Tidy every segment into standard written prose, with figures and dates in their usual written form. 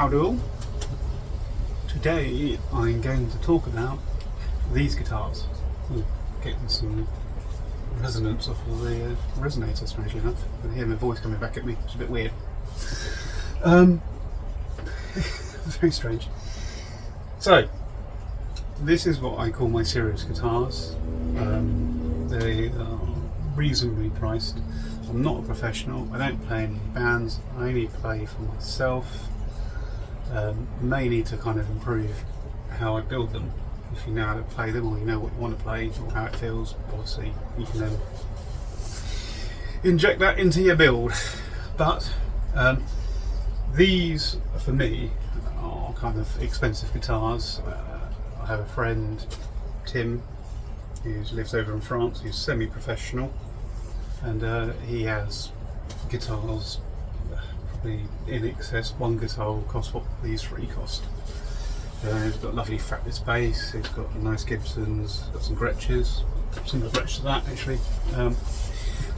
Howdy all. Today I'm going to talk about these guitars. Getting some resonance off of the resonator, strangely enough. I can hear my voice coming back at me, it's a bit weird. Very strange. So, this is what I call my serious guitars. They are reasonably priced. I'm not a professional, I don't play in any bands, I only play for myself. May need to kind of improve how I build them. If you know how to play them, or you know what you want to play, or how it feels, obviously you can then inject that into your build. But these, for me, are kind of expensive guitars. I have a friend, Tim, who lives over in France, who's semi-professional, and he has guitars probably in excess. One guitar will cost what these three cost. He's got a lovely fretless bass, he's got nice Gibsons, got some Gretches, similar Gretsch to that actually.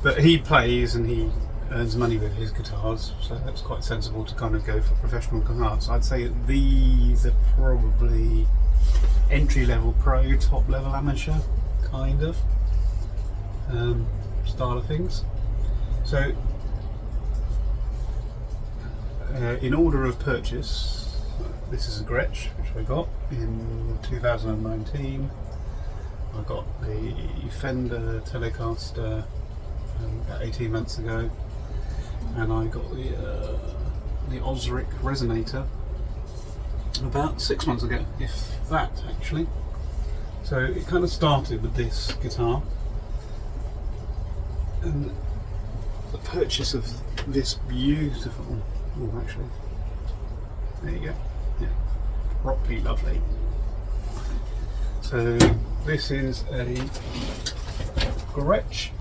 But he plays and he earns money with his guitars, so that's quite sensible to kind of go for professional guitars. I'd say that these are probably entry level pro, top level amateur kind of style of things. So in order of purchase, this is a Gretsch which I got in 2019. I got the Fender Telecaster about 18 months ago, and I got the Osric Resonator about 6 months ago, if that actually. So it kind of started with this guitar, and the purchase of this beautiful, oh actually, there you go, yeah, properly lovely. So this is a Gretsch,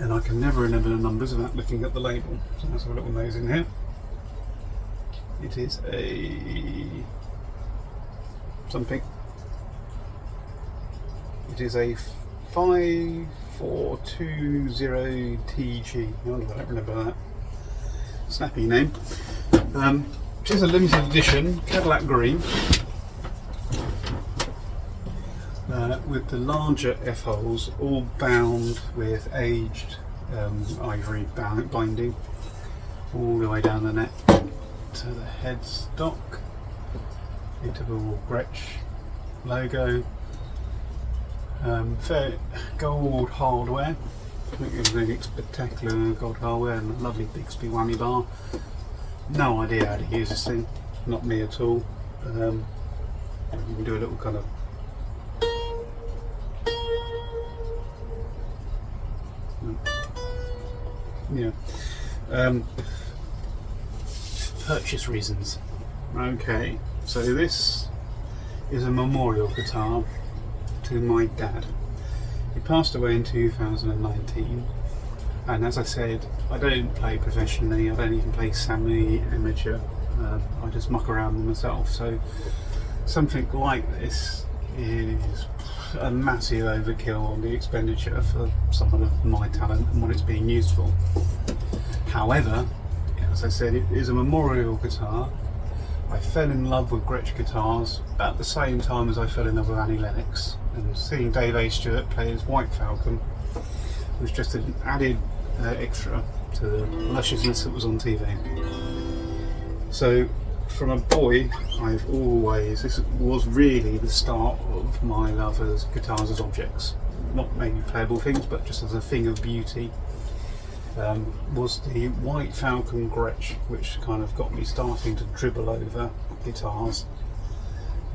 and I can never remember the numbers without looking at the label, so let's have a little nose in here. It is a something. It is a 5420TG. I don't remember that. Snappy name. It is a limited edition Cadillac green with the larger F-holes all bound with aged ivory binding all the way down the neck to the headstock. Beautiful Gretsch logo. Fair gold hardware. I think it was really spectacular gold hardware, and a lovely Bixby whammy bar. No idea how to use this thing, not me at all. You can do a little kind of yeah. Purchase reasons. Okay, so this is a memorial guitar to my dad. He passed away in 2019, and as I said, I don't play professionally, I don't even play semi-amateur, I just muck around with myself, so something like this is a massive overkill on the expenditure for someone of my talent and what it's being used for. However, as I said, it is a memorial guitar. I fell in love with Gretsch guitars about the same time as I fell in love with Annie Lennox, and seeing Dave A. Stewart play his White Falcon was just an added extra to the lusciousness that was on TV. So from a boy, I've always, this was really the start of my love of guitars as objects, not maybe playable things, but just as a thing of beauty. Was the White Falcon Gretsch, which kind of got me starting to dribble over guitars.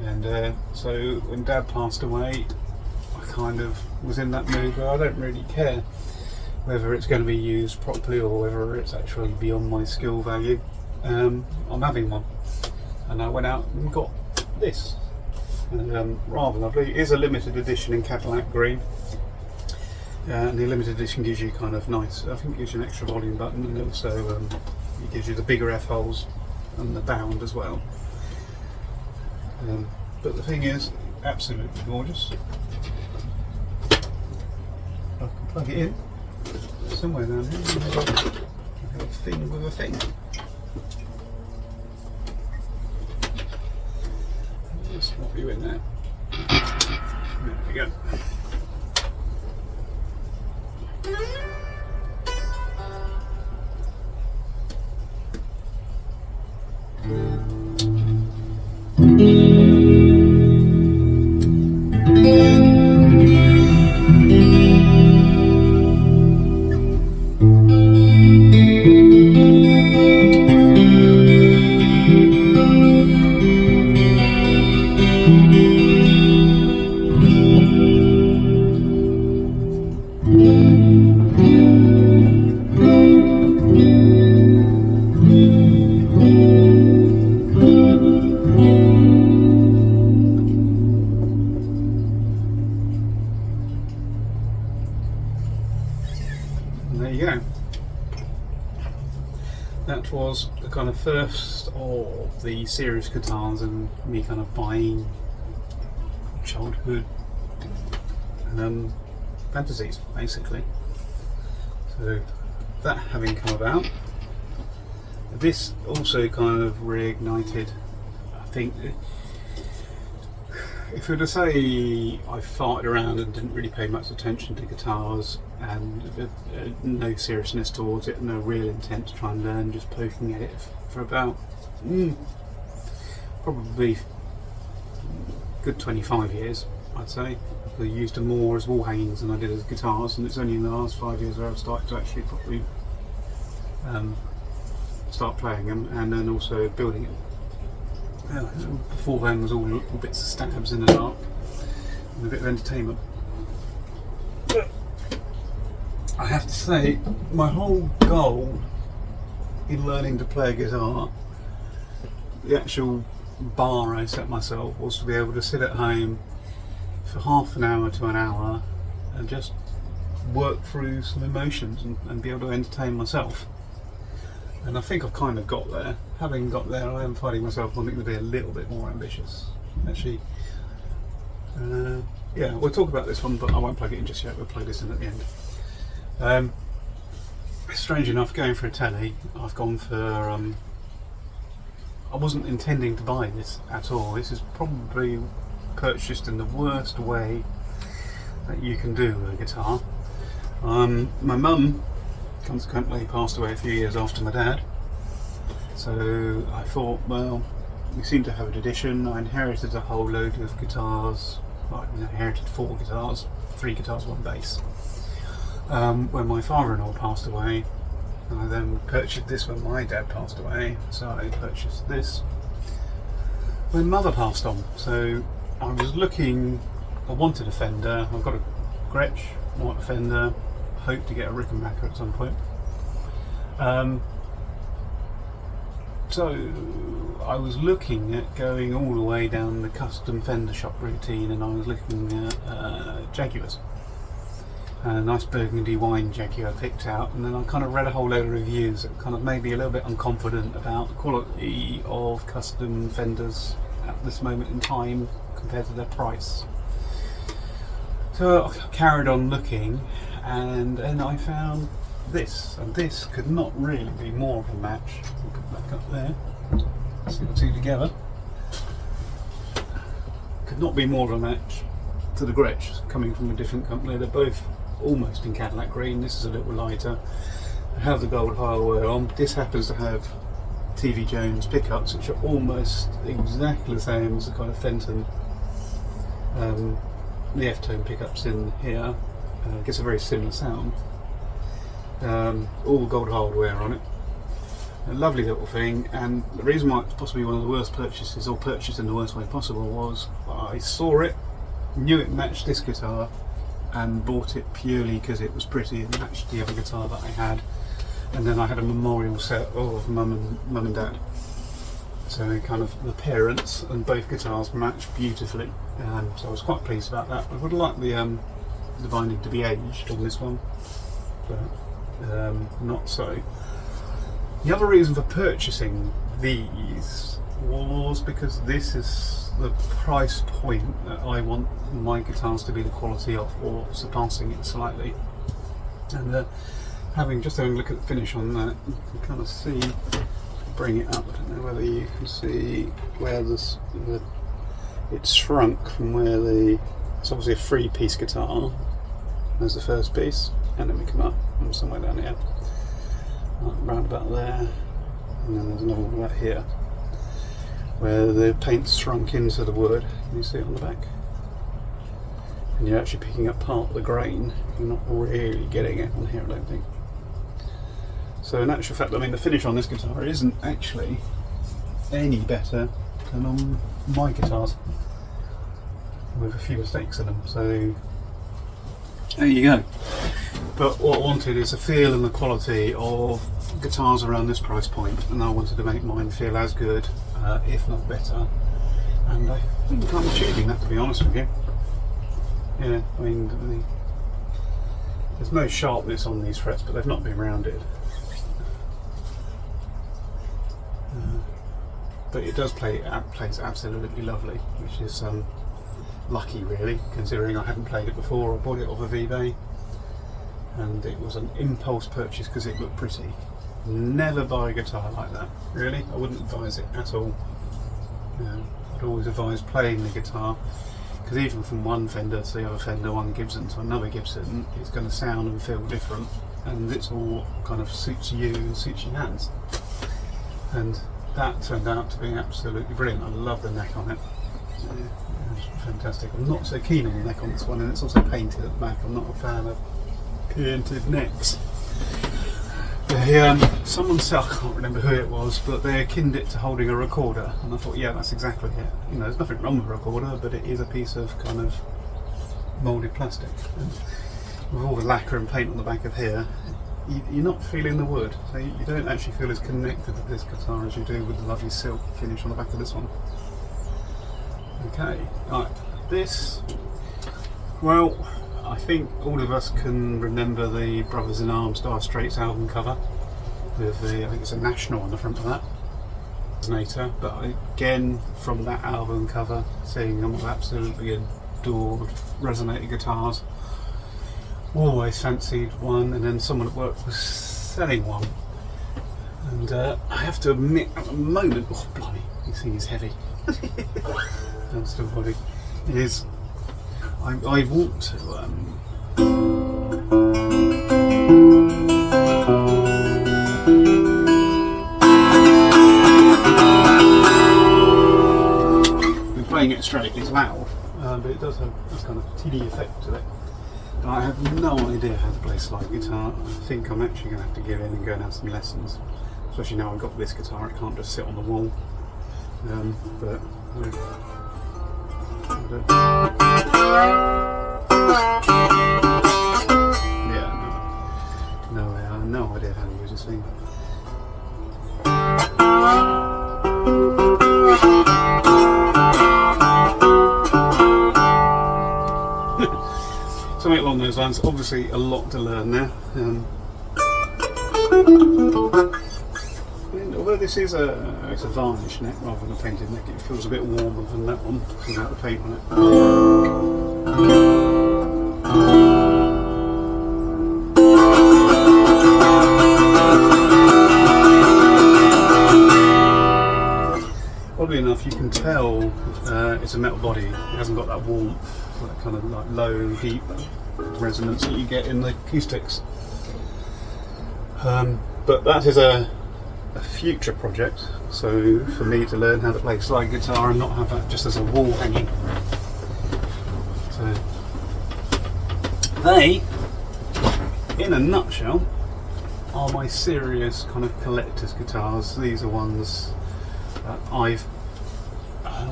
And so when Dad passed away, I kind of was in that mood where I don't really care whether it's going to be used properly or whether it's actually beyond my skill value. I'm having one, and I went out and got this. And, rather lovely. It is a limited edition in Cadillac green. And the limited edition gives you kind of nice, I think it gives you an extra volume button, and also it gives you the bigger F-holes and the bound as well. But the thing is, absolutely gorgeous. I can plug it in somewhere down here. I have a thing with a thing. swap you in there. There we go. There you go. That was the kind of first of the serious guitars and me kind of buying childhood fantasies, basically. So that having come about, this also kind of reignited, I think, if we were to say I farted around and didn't really pay much attention to guitars and no seriousness towards it, no real intent to try and learn, just poking at it for about probably good 25 years, I'd say. I used them more as wall hangings than I did as guitars, and it's only in the last 5 years where I've started to actually properly start playing them and then also building it. Before then was all little bits of stabs in the dark and a bit of entertainment. But I have to say, my whole goal in learning to play guitar, the actual bar I set myself, was to be able to sit at home for half an hour to an hour and just work through some emotions and be able to entertain myself. And I think I've kind of got there. Having got there, I am finding myself wanting to be a little bit more ambitious. Actually, yeah, we'll talk about this one, but I won't plug it in just yet. We'll plug this in at the end. Strange enough, going for a telly, I've gone for. I wasn't intending to buy this at all. This is probably purchased in the worst way that you can do with a guitar. My mum consequently passed away a few years after my dad, so I thought, well, we seem to have a tradition. I inherited a whole load of guitars. Well, I inherited 4 guitars, 3 guitars, 1 bass. When my father-in-law passed away, I then purchased this when my dad passed away, so I purchased this when mother passed on. So I was looking, I wanted a Fender. I've got a Gretsch, want a Fender, hope to get a Rickenbacker at some point. So I was looking at going all the way down the custom Fender shop routine, and I was looking at Jaguars. A nice burgundy wine Jaguar picked out, and then I kind of read a whole load of reviews that kind of made me a little bit unconfident about the quality of custom Fenders at this moment in time compared to their price. So I carried on looking, and then I found this, and this could not really be more of a match. I'll put it back up there, see the two together. Could not be more of a match to the Gretsch, coming from a different company. They're both almost in Cadillac green. This is a little lighter. I have the gold hardware on. This happens to have TV Jones pickups, which are almost exactly the same as the kind of Fenton, the F-tone pickups in here. Gets a very similar sound. All gold hardware on it. A lovely little thing, and the reason why it's possibly one of the worst purchases, or purchased in the worst way possible, was I saw it, knew it matched this guitar, and bought it purely because it was pretty and matched the other guitar that I had. And then I had a memorial set of mum and dad, so kind of the parents, and both guitars matched beautifully. So I was quite pleased about that. I would like the binding to be aged on this one, but not so. The other reason for purchasing these was because this is the price point that I want my guitars to be the quality of, or surpassing it slightly. And having a look at the finish on that, you can kind of see, bring it up, I don't know whether you can see where the it's shrunk from where it's obviously a 3-piece guitar. There's the first piece, and then we come up from somewhere down here, round about there, and then there's another one right here, where the paint's shrunk into the wood. Can you see it on the back? And you're actually picking up part of the grain. You're not really getting it on here, I don't think. So in actual fact, I mean, the finish on this guitar isn't actually any better than on my guitars, with a few mistakes in them. So there you go. But what I wanted is the feel and the quality of guitars around this price point, and I wanted to make mine feel as good, if not better. And I think I'm achieving that, to be honest with you. Yeah, I mean, there's no sharpness on these frets, but they've not been rounded. But it does plays absolutely lovely, which is lucky really, considering I hadn't played it before. I bought it off of eBay, and it was an impulse purchase because it looked pretty. Never buy a guitar like that, really. I wouldn't advise it at all. I'd always advise playing the guitar, because even from one Fender to the other Fender, one Gibson to another Gibson, it's going to sound and feel different, and it's all kind of suits you and suits your hands. And that turned out to be absolutely brilliant. I love the neck on it. It's fantastic. I'm not so keen on the neck on this one, and it's also painted at the back. I'm not a fan of painted necks. Someone said, I can't remember who it was, but they akined it to holding a recorder, and I thought, yeah, that's exactly it. You know, there's nothing wrong with a recorder, but it is a piece of kind of moulded plastic. And with all the lacquer and paint on the back of here, you're not feeling the wood, so you don't actually feel as connected to this guitar as you do with the lovely silk finish on the back of this one. Okay, right, this, well, I think all of us can remember the Brothers in Arms Dire Straits album cover with I think it's a National on the front of that. Resonator, but again, from that album cover, seeing them, I've absolutely adored Resonator guitars. Always fancied one, and then someone at work was selling one, and I have to admit at the moment, oh blimey, this thing is heavy. I'm still body. It is. I want to playing it straight is loud, but it does have this kind of tiddy effect to it. I have no idea how to play slide guitar. I think I'm actually going to have to give in and go and have some lessons. Especially now I've got this guitar, it can't just sit on the wall. Yeah, no way, I have no idea how to use this thing. Something along those lines. Obviously a lot to learn there. Although this is it's a varnish neck rather than a painted neck, it feels a bit warmer than that one without the paint on it. Oddly enough, you can tell it's a metal body. It hasn't got that warmth, that kind of like low, deep resonance that you get in the acoustics. But that is a future project, so for me to learn how to play slide guitar and not have that just as a wall hanging. So they, in a nutshell, are my serious kind of collector's guitars. These are ones that I've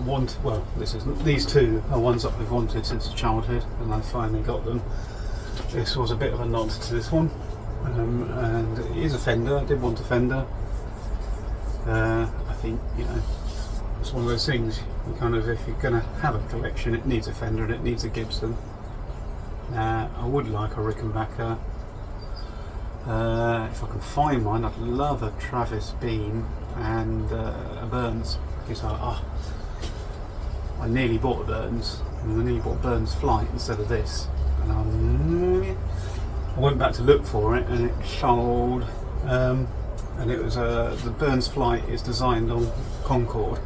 wanted, well this isn't, these two are ones that I've wanted since childhood, and I finally got them. This was a bit of a nod to this one, and it is a Fender. I did want a Fender. I think, you know, it's one of those things, you kind of, if you're going to have a collection, it needs a Fender and it needs a Gibson. I would like a Rickenbacker. If I can find one, I'd love a Travis Beam and a Burns guitar. Oh, I nearly bought a Burns, and I nearly bought a Burns Flight instead of this. And I went back to look for it, and it sold. And it was the Burns Flight is designed on Concord,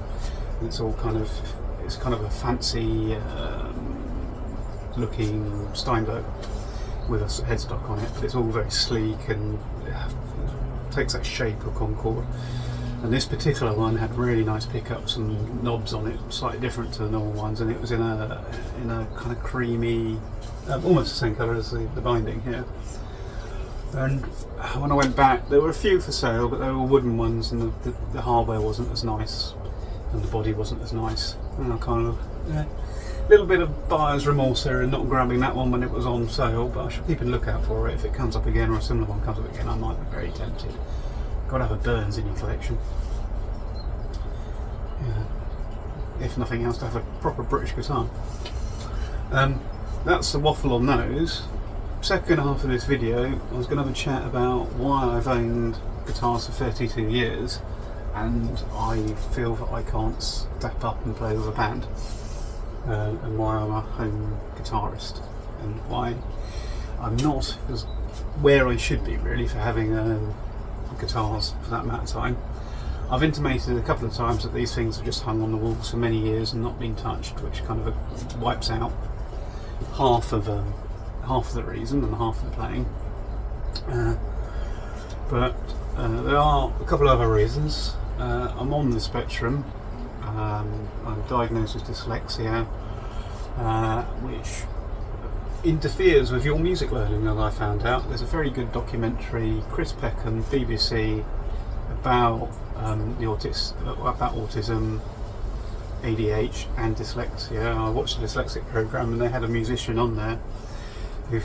and it's all kind of it's kind of a fancy looking Steinberg with a headstock on it, but it's all very sleek and takes that shape of Concorde. And this particular one had really nice pickups and knobs on it, slightly different to the normal ones, and it was in a kind of creamy, almost the same colour as the binding here. And when I went back, there were a few for sale, but they were wooden ones, and the hardware wasn't as nice, and the body wasn't as nice. And I kind of, a little bit of buyer's remorse there and not grabbing that one when it was on sale, but I should keep a lookout for it. If it comes up again, or a similar one comes up again, I might be very tempted. Got to have a Burns in your collection. Yeah. If nothing else, to have a proper British guitar. That's the waffle on those. Second half of this video, I was going to have a chat about why I've owned guitars for 32 years and I feel that I can't step up and play with a band, and why I'm a home guitarist, and why I'm not where I should be really for having guitars for that amount of time. I've intimated a couple of times that these things have just hung on the walls for many years and not been touched, which kind of wipes out half of the reason and half of the playing. But there are a couple of other reasons. I'm on the spectrum. I'm diagnosed with dyslexia, which interferes with your music learning, as I found out. There's a very good documentary, Chris Peckham, BBC, about autism, ADH and dyslexia. I watched the dyslexic program and they had a musician on there who,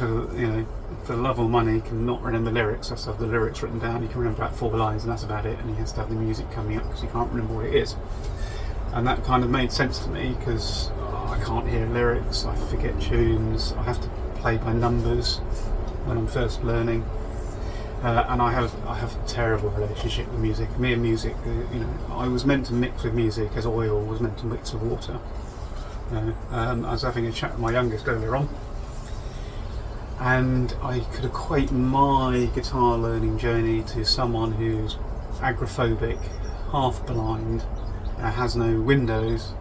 for love or money, cannot remember lyrics. Has to have the lyrics written down. He can remember about 4 lines and that's about it, and he has to have the music coming up because he can't remember what it is. And that kind of made sense to me because I can't hear lyrics, I forget tunes, I have to play by numbers when I'm first learning, and I have a terrible relationship with music. Me and music, I was meant to mix with music as oil was meant to mix with water. I was having a chat with my youngest earlier on, and I could equate my guitar learning journey to someone who's agoraphobic, half blind, has no windows,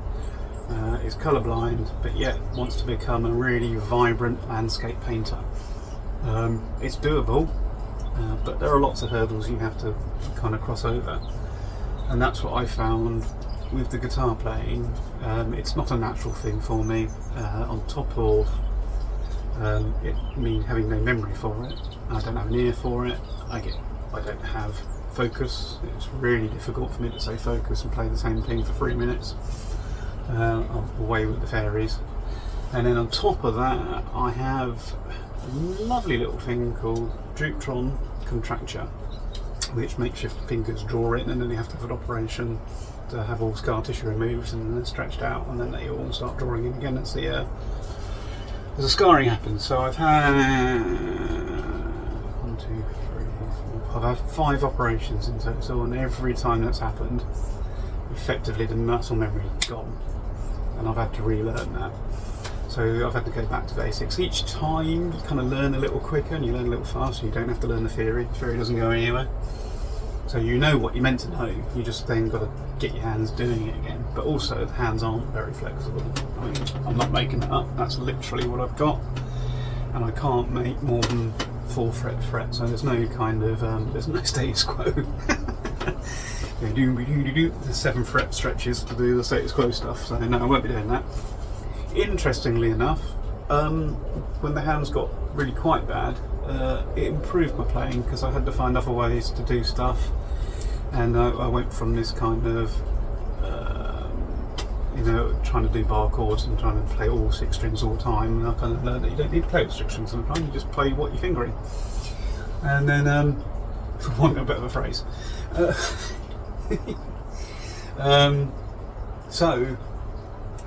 is colourblind, but yet wants to become a really vibrant landscape painter. It's doable, but there are lots of hurdles you have to kind of cross over, and that's what I found with the guitar playing. It's not a natural thing for me, on top of me having no memory for it. I don't have an ear for it. I don't have focus. It's really difficult for me to stay focused and play the same thing for 3 minutes. I'm away with the fairies. And then on top of that, I have a lovely little thing called Duptron Contracture, which makes your fingers draw in, and then you have to have an operation to have all scar tissue removed and then stretched out, and then they all start drawing in again as the scarring happens. So I've had 1, 2, 3, 4. I've had 5 operations in total, and every time that's happened, effectively the muscle memory is gone, and I've had to relearn that. So I've had to go back to basics. Each time you kind of learn a little quicker and you learn a little faster. You don't have to learn the theory. The theory doesn't go anywhere. So you know what you're meant to know. You just then got to get your hands doing it again. But also the hands aren't very flexible. I mean, I'm not making that up. That's literally what I've got. And I can't make more than 4 fret. So there's no kind of, there's no status quo. There's 7 fret stretches to do the status quo stuff. So no, I won't be doing that. Interestingly enough, when the hands got really quite bad, it improved my playing because I had to find other ways to do stuff, and I went from this kind of trying to do bar chords and trying to play all 6 strings all the time, and I kind of learned that you don't need to play all 6 strings all the time, you just play what you're fingering. And then for want of a better phrase, so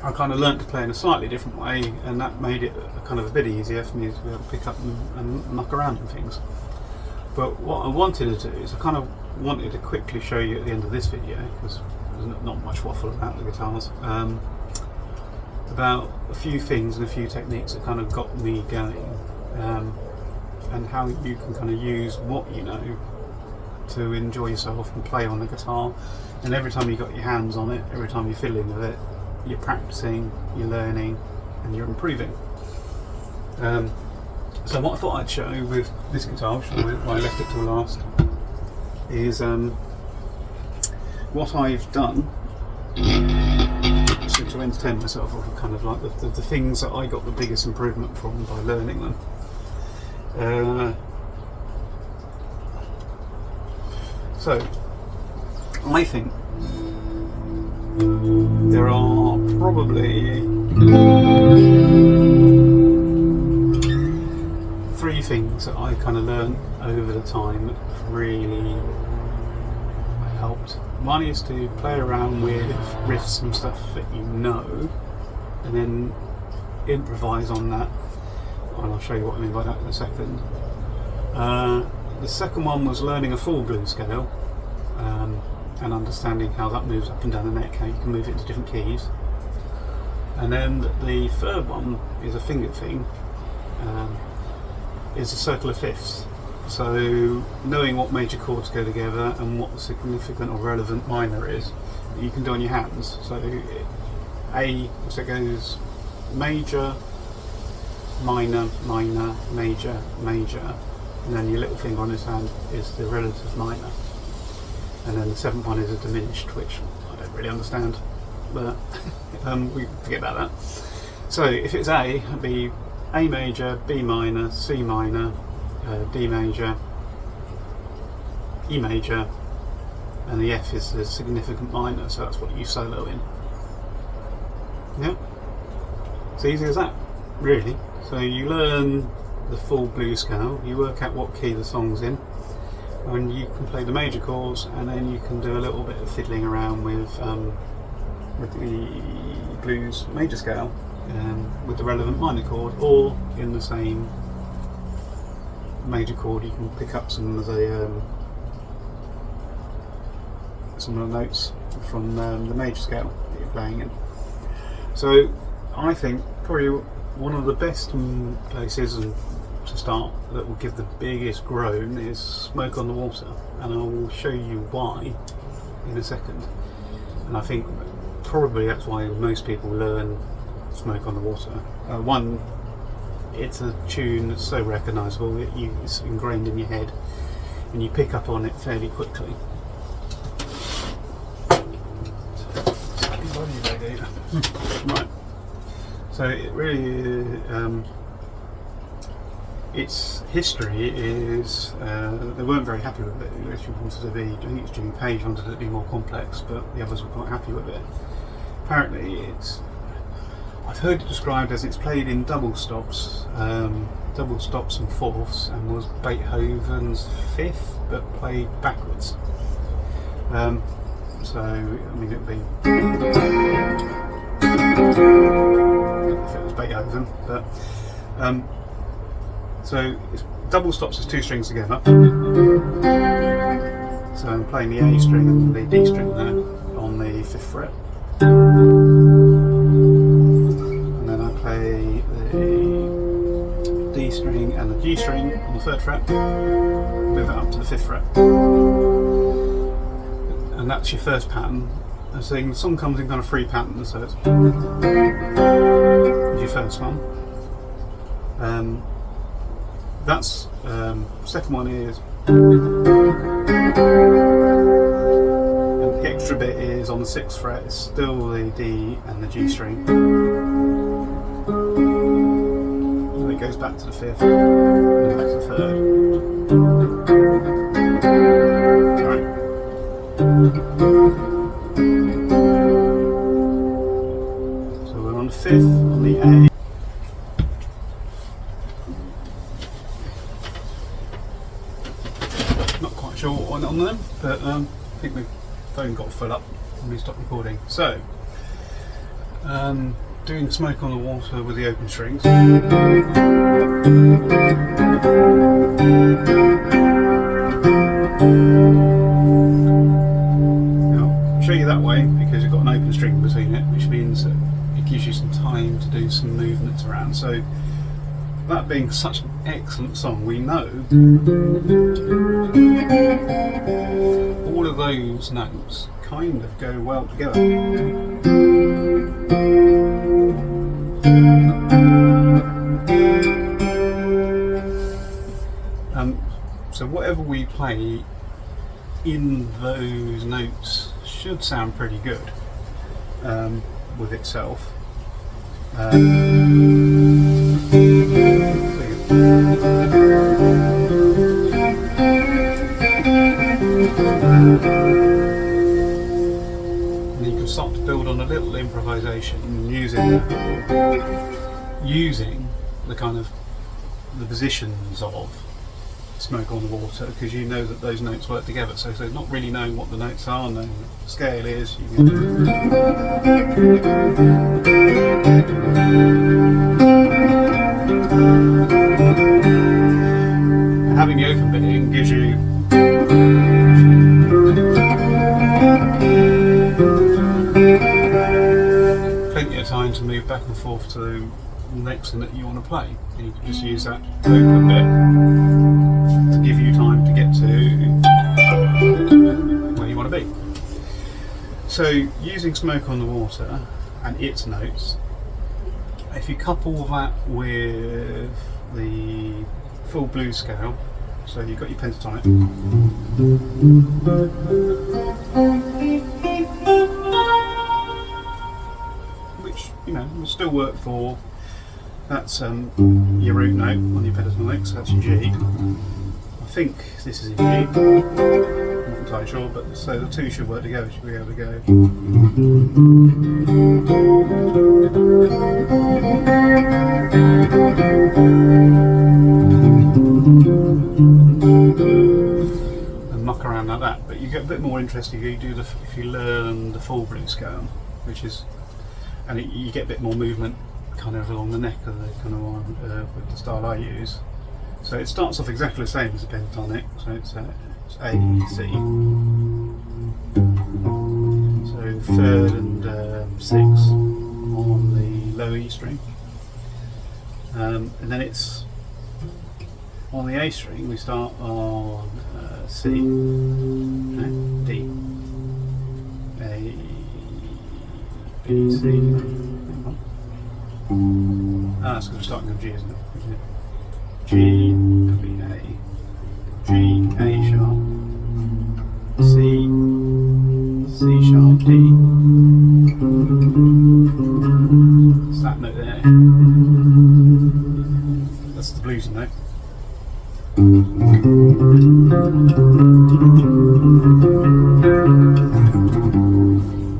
I kind of learnt to play in a slightly different way, and that made it kind of a bit easier for me to be able to pick up and muck around and things. But what I wanted to do is I kind of wanted to quickly show you at the end of this video, because there's not much waffle about the guitars, about a few things and a few techniques that kind of got me going, and how you can kind of use what you know to enjoy yourself and play on the guitar. And every time you got your hands on it, every time you're fiddling with it, you're practicing, you're learning, and you're improving. So what I thought I'd show with this guitar, which why I left it till last, is what I've done to entertain myself, or kind of like the things that I got the biggest improvement from by learning them. So I think there are probably 3 things that I kind of learned over the time that have really helped. One is to play around with riffs and stuff that you know, and then improvise on that, and I'll show you what I mean by that in a second. The second one was learning a full blues scale, and understanding how that moves up and down the neck, how you can move it into different keys. And then the third one is a finger thing, is a circle of fifths. So knowing what major chords go together and what the significant or relevant minor is, you can do on your hands. So so it goes major, minor, minor, major, major, and then your little finger on his hand is the relative minor. And then the 7th one is a diminished, which I don't really understand, but we forget about that. So if it's A, it'd be A major, B minor, C minor, D major, E major, and the F is the significant minor, so that's what you solo in. Yeah, it's easy as that, really. So you learn the full blues scale, you work out what key the song's in, and you can play the major chords, and then you can do a little bit of fiddling around with the blues major scale with the relevant minor chord, or in the same major chord you can pick up some of the notes from the major scale that you're playing in. So I think probably one of the best places to start that will give the biggest groan is Smoke on the Water, and I will show you why in a second. And I think probably that's why most people learn Smoke on the Water. One, it's a tune that's so recognisable that it's ingrained in your head and you pick up on it fairly quickly. Right, so it really its history is they weren't very happy with it. It actually wanted to be, I think it's Jimmy Page wanted it to be more complex, but the others were quite happy with it. Apparently I've heard it described as it's played in double stops and fourths, and was Beethoven's 5th but played backwards. So I mean, it would be if it was Beethoven, but so it's double stops as 2 strings together. So I'm playing the A string and the D string there on the 5th fret, and then I play the D string and the G string on the 3rd fret, move it up to the 5th fret, and that's your first pattern. And so the song comes in kind of 3 patterns, so it's your first one. That's second one is, and the extra bit is on the 6th fret. It's still the D and the G string, and it goes back to the 5th and back to the 3rd. Alright. So we're on the 5th on the A. Sure what went on them, but I think the phone got full up when we stopped recording. So, doing Smoke on the Water with the open strings. Now, I'll show you that way because you've got an open string between it, which means that it gives you some time to do some movements around. So, that being such an excellent song, we know all of those notes kind of go well together. So whatever we play in those notes should sound pretty good with itself. And you can start to build on a little improvisation using the kind of the positions of Smoke on the Water, because you know that those notes work together. So not really knowing what the notes are, knowing what the scale is, you can and having the open bitting gives you plenty of time to move back and forth to the next thing that you want to play. And you can just use that open bit to give you time to get to where you want to be. So using Smoke on the Water and its notes, if you couple that with the full blues scale, so you've got your pentatonic, which will still work for, that's your root note on your pentatonic, so that's your G. I think this is a G, I'm not entirely sure, but so the two should work together, should be able to go. And muck around like that, but you get a bit more interest if you learn the full blues scale, which is, and you get a bit more movement kind of along the neck of the kind of one with the style I use. So it starts off exactly the same as a pentatonic, so it's A, C. So third and sixth on the low E string, and then it's on the A string we start on C, D, A, B, C. That's because we're starting with G, isn't it? G, B, A, G, A sharp, C, C sharp, D. It's that note there. That's the blues note.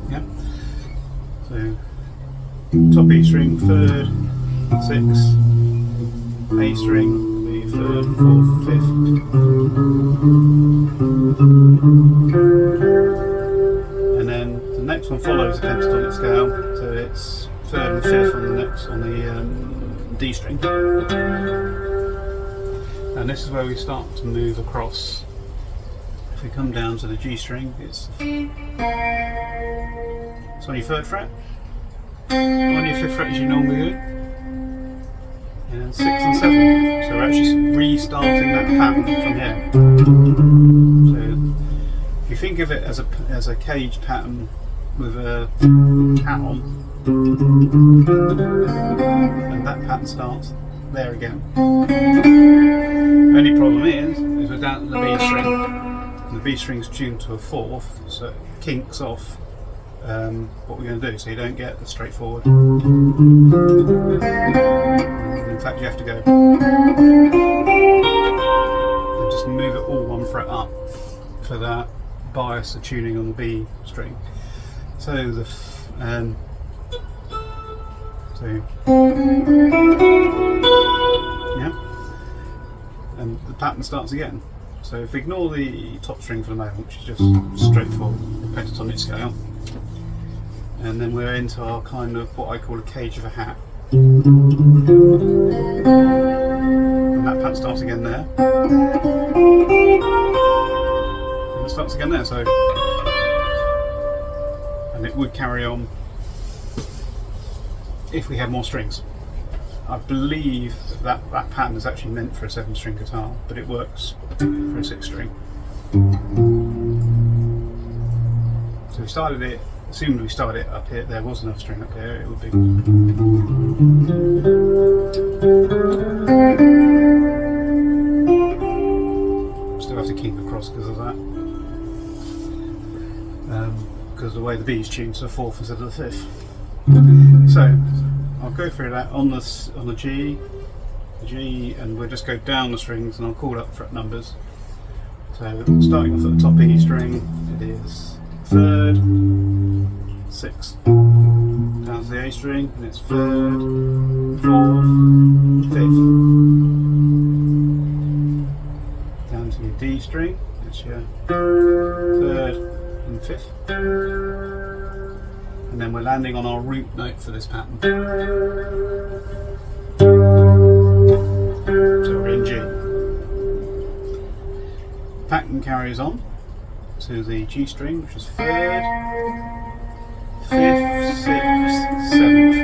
Yep. So top E string, third, sixth, A string, B third, fourth, fifth. And then the next one follows the pentatonic scale, so it's third and fifth on the D string. And this is where we start to move across. If we come down to the G string, it's on your third fret. On your fifth fret as you normally do, and 6 and 7. So we're actually restarting that pattern from here. So if you think of it as a cage pattern with a hat on, and that pattern starts there again. Only problem is we're down to the B string. And the B string's tuned to a fourth, so it kinks off what we're going to do, so you don't get the straightforward. In fact, you have to go and just move it all one fret up for that bias of tuning on the B string. So yeah, and the pattern starts again. So if we ignore the top string for the moment, which is just straightforward pentatonic scale, and then we're into our kind of what I call a cage of a hat. And that pattern starts again there. And it starts again there, so. And it would carry on if we had more strings. I believe that pattern is actually meant for a 7-string guitar, but it works for a 6-string. So we started it assumed we started it up here, there was no string up here, it would be. Still have to keep across because of that. Because the way the B is tuned to the 4th instead of the 5th. So I'll go through that on the G, and we'll just go down the strings and I'll call up fret numbers. So starting off at the top E string, it is 3rd, 6th. Down to the A string, and it's 3rd, 4th, 5th. Down to your D string, it's your 3rd and 5th. And then we're landing on our root note for this pattern. So we're in G. Pattern carries on to the G string, which is 3rd, 5th, 6th, 7th.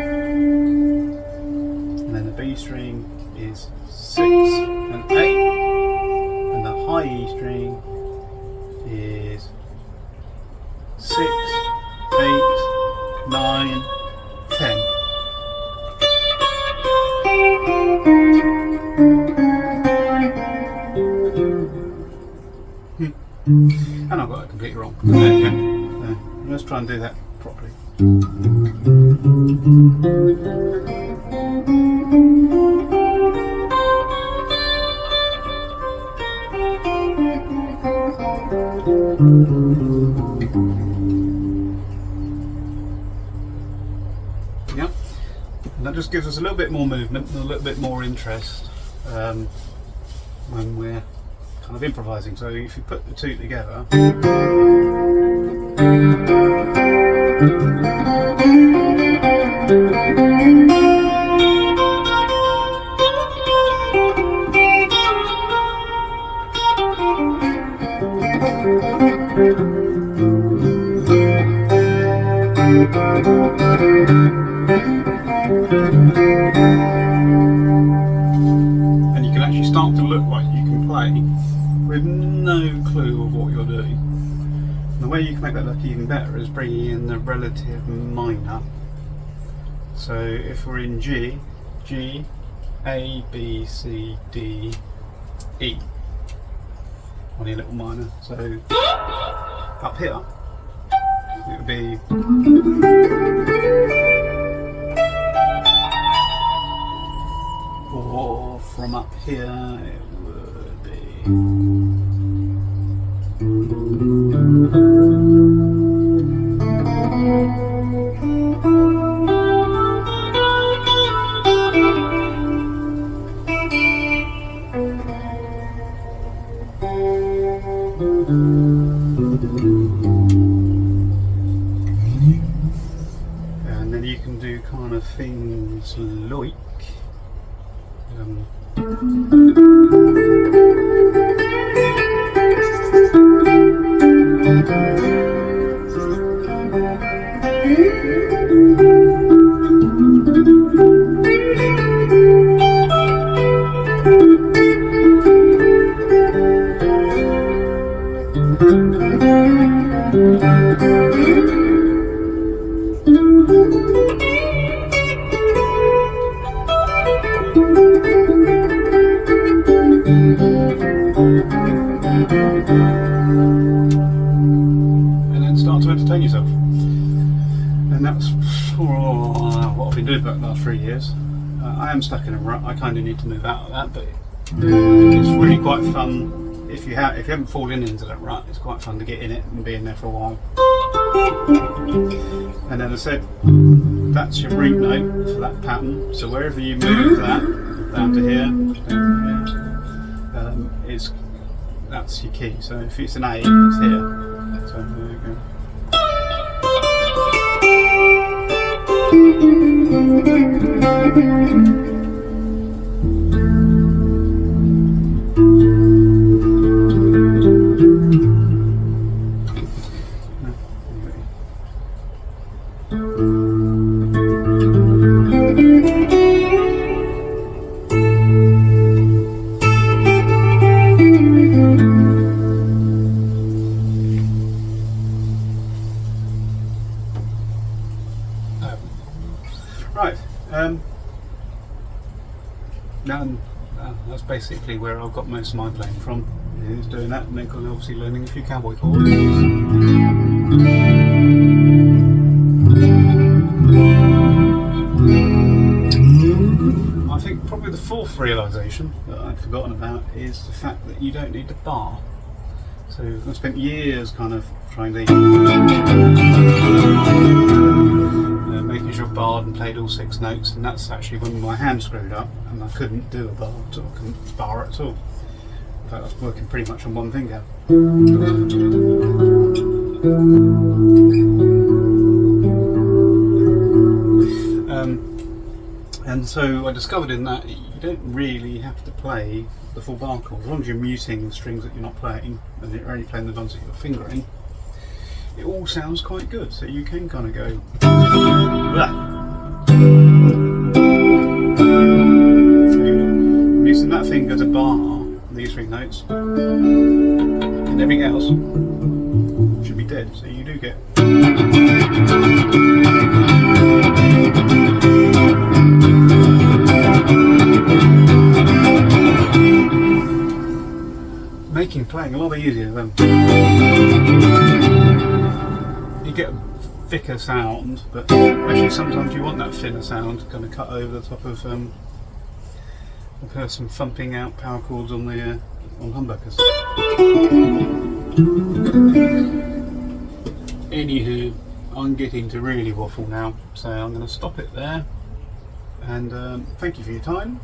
And then the B string is 6 and 8. And the high E string is 6, 8, 9, 10. And I've got it completely wrong. There you go. Let's try and do that properly. Yep. And that just gives us a little bit more movement and a little bit more interest when we're kind of improvising. So if you put the two together, and you can actually start to look like you can play with no clue of what you're doing. And the way you can make that look even better is bringing in the relative minor. So if we're in G, G, A, B, C, D, E on your little minor. So up here it would be or from up here it would be and then you can do kind of things like and then start to entertain yourself. And that's what I've been doing for the last 3 years. I am stuck in a rut. I kind of need to move out of that, but it's really quite fun. If you haven't fallen into that rut, it's quite fun to get in it and be in there for a while. And then I said, that's your root note for that pattern. So wherever you move that down to here, that's your key. So if it's an A, it's here. So there you go. basically where I've got most of my playing from, is doing that, and then obviously learning a few cowboy chords. I think probably the fourth realisation that I'd forgotten about is the fact that you don't need the bar. So I spent years kind of trying to making sure I barred and played all 6 notes, and that's actually when my hand screwed up and I couldn't do a bar, so I couldn't bar at all. In fact, I was working pretty much on one finger. And so I discovered in that you don't really have to play the full bar chord. As long as you're muting the strings that you're not playing and you're only playing the ones that you're fingering, it all sounds quite good. So you can kind of go blah. So I'm using that finger to bar these 3 notes, and everything else should be dead. So you do get. Making playing a lot easier then. You get a thicker sound, but actually sometimes you want that thinner sound to kind of cut over the top of the person thumping out power chords on the on humbuckers. Anywho, I'm getting to really waffle now, so I'm going to stop it there. And thank you for your time.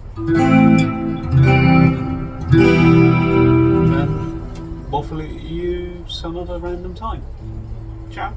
Waffle at you some other random time. Ciao.